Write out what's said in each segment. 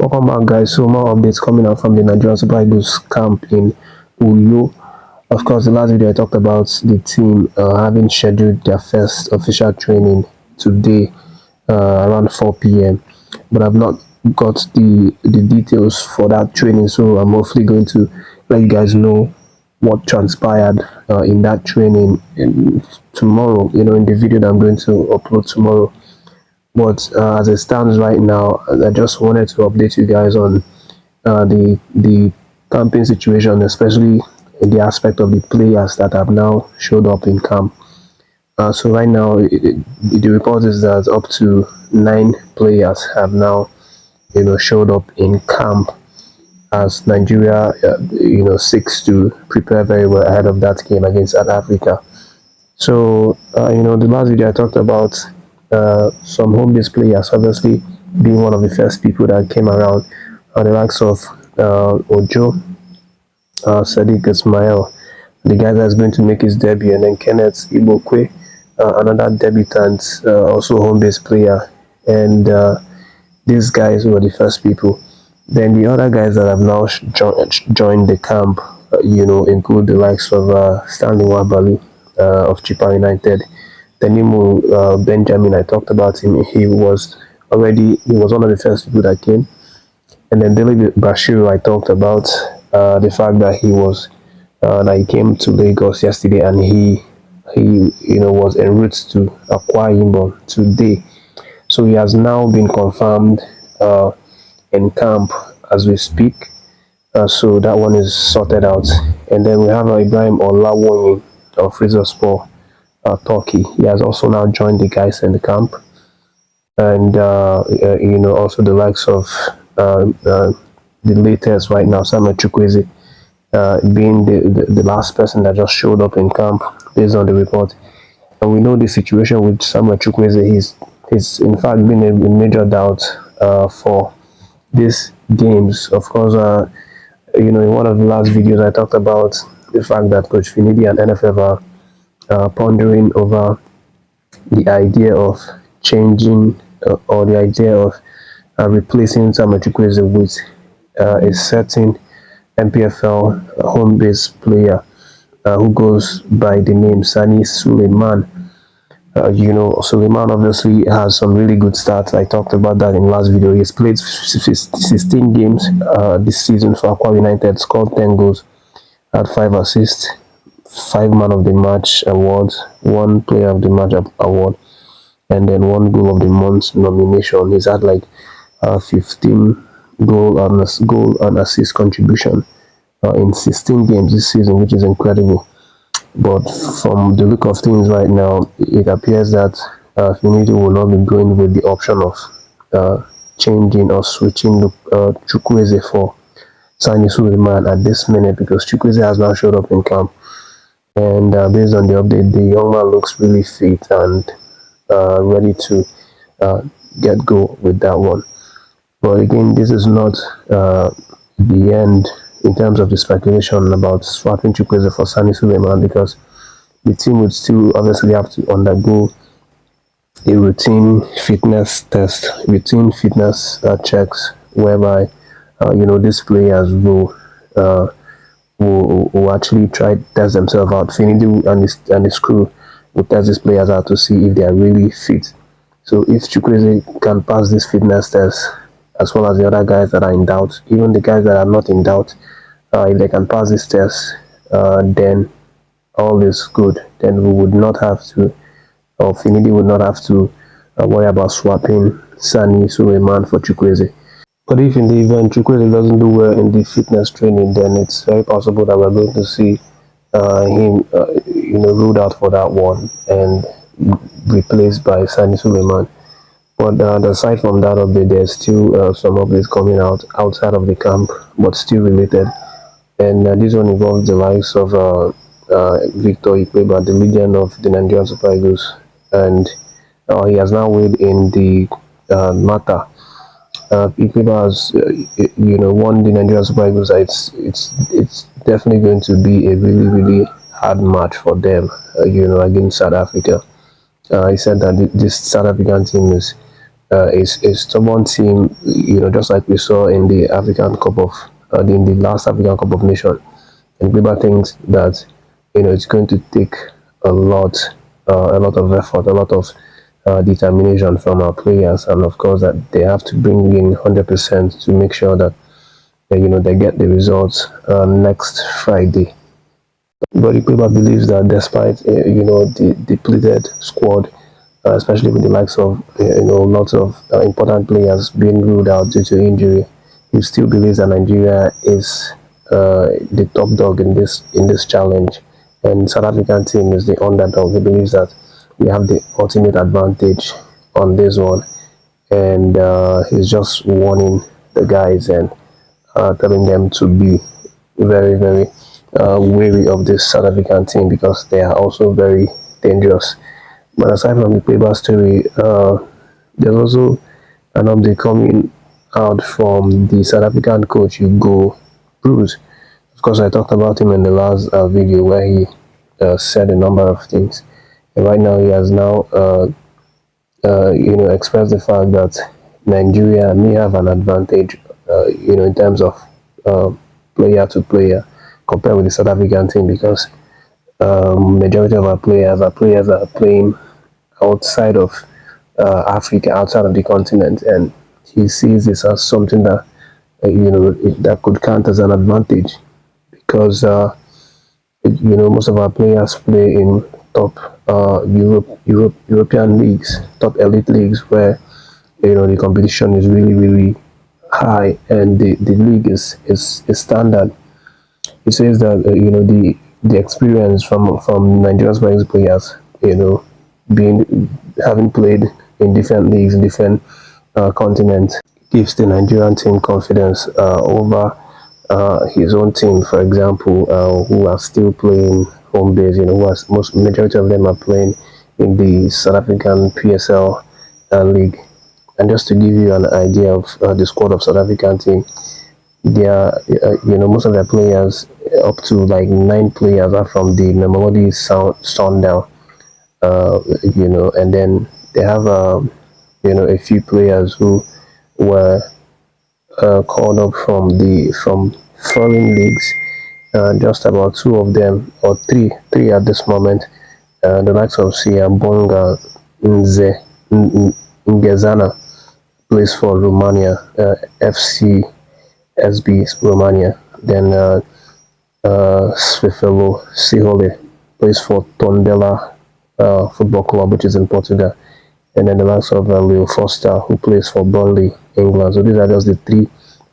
Welcome back, guys. So more updates coming out from the Nigerian Super Eagles camp in Uyo. Of course, the last video I talked about the team having scheduled their first official training today around 4 p.m. But I've not got the details for that training, so I'm hopefully going to let you guys know what transpired in that training tomorrow. In the video that I'm going to upload tomorrow. But as it stands right now, I just wanted to update you guys on the camping situation, especially in the aspect of the players that have now showed up in camp. So right now, the report is that up to 9 players have now, showed up in camp as Nigeria, seeks to prepare very well ahead of that game against South Africa. So, the last video I talked about some home-based players, obviously being one of the first people that came around, the likes of Ojo, Sadiq Ismail, the guy that's going to make his debut, and then Kenneth Ibokwe, another debutant, also home-based player, and these guys were the first people. Then the other guys that have now joined the camp, include the likes of Stanley Wabali of Chipa United. Tenimu Benjamin, I talked about him. He was one of the first people that came. And then Dele Bashiru, I talked about the fact that he came to Lagos yesterday, and he was en route to Akwa Ibom today. So he has now been confirmed in camp as we speak. So that one is sorted out. And then we have Ibrahim Olawonyi of Rizzospor, Turkey. He has also now joined the guys in the camp, and also the likes of the latest right now, Samuel Chukwueze, being the last person that just showed up in camp based on the report. And we know the situation with Samuel Chukwueze. He's in fact been a major doubt for these games. Of course, in one of the last videos I talked about the fact that Coach Finidi and NFF are pondering over the idea of changing or the idea of replacing Samuel Chukwueze with a certain MPFL home-based player who goes by the name Sani Suleiman. Suleiman obviously has some really good stats. I talked about that in last video. He's played 16 games this season for Akwa United, scored 10 goals, had 5 assists, 5 man of the match awards, 1 player of the match award, and then 1 goal of the month nomination. He's had like 15 goal and assist contribution in 16 games this season, which is incredible. But from the look of things right now, it appears that Finidi will not be going with the option of changing or switching Chukwueze for Sani Suleiman at this minute, because Chukwueze has now showed up in camp. And based on the update, the young man looks really fit and ready to get go with that one. But again, this is not the end in terms of the speculation about swapping Chukwueze for Sani Suleiman, because the team would still obviously have to undergo a routine fitness test, routine fitness checks, whereby these players will actually try to test themselves out. Finidi and his crew will test these players out to see if they are really fit. So if Chukwueze can pass this fitness test, as well as the other guys that are in doubt, even the guys that are not in doubt, if they can pass this test, then all is good. Then we would not have to, or Finidi would not have to worry about swapping Sani Suleiman for Chukwueze. But if in the event Chukwueze doesn't do well in the fitness training, then it's very possible that we're going to see him, ruled out for that one and replaced by Sani Suleiman. But aside from that update, there's still some updates coming out outside of the camp, but still related. And this one involves the likes of Victor Ikpeba, the legend of the Nigerian Super Eagles, and he has now weighed in the matter. Ikpeba has, won the Nigerian Super Eagles. It's definitely going to be a really, really hard match for them, against South Africa. He said that this South African team is is a stubborn team, just like we saw in the African Cup of in the last African Cup of Nations. And Ikpeba thinks that it's going to take a lot of effort, a lot of determination from our players, and of course that they have to bring in 100% to make sure that they get the results next Friday. But Ikpeba believes that despite the depleted squad, especially with the likes of lots of important players being ruled out due to injury, he still believes that Nigeria is the top dog in this challenge, and South African team is the underdog. He believes that we have the ultimate advantage on this one, and he's just warning the guys and telling them to be very, very wary of this South African team because they are also very dangerous. But aside from the Ikpeba story, there's also an update coming out from the South African coach Hugo Broos. Of course, I talked about him in the last video where he said a number of things. And right now, he has now expressed the fact that Nigeria may have an advantage, in terms of player to player compared with the South African team because majority of our players that are playing outside of Africa, outside of the continent, and he sees this as something that that could count as an advantage because most of our players play in top European leagues, top elite leagues where the competition is really really high and the league is standard. He says that the experience from Nigerian players, being having played in different leagues, in different continents, gives the Nigerian team confidence over his own team. For example, who are still playing home base, who has most majority of them are playing in the South African PSL league. And just to give you an idea of the squad of South African team, they are, most of their players, up to like 9 players, are from the Mamelodi Sundown, and then they have, a few players who were called up from foreign leagues. Just about 2 of them, or three at this moment. The likes of Bonga Ngezana plays for Romania, FC SB Romania. Then Svefelo Sihole plays for Tondela Football Club, which is in Portugal. And then the likes of Leo Foster, who plays for Burnley, England. So these are just the 3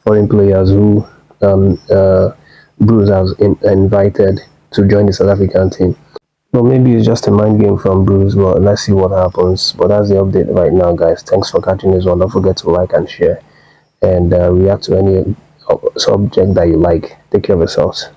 foreign players who Bruce has invited to join the South African team. Well, maybe it's just a mind game from Bruce, but let's see what happens. But that's the update right now, guys. Thanks for catching this one. Don't forget to like and share and react to any subject that you like. Take care of yourselves.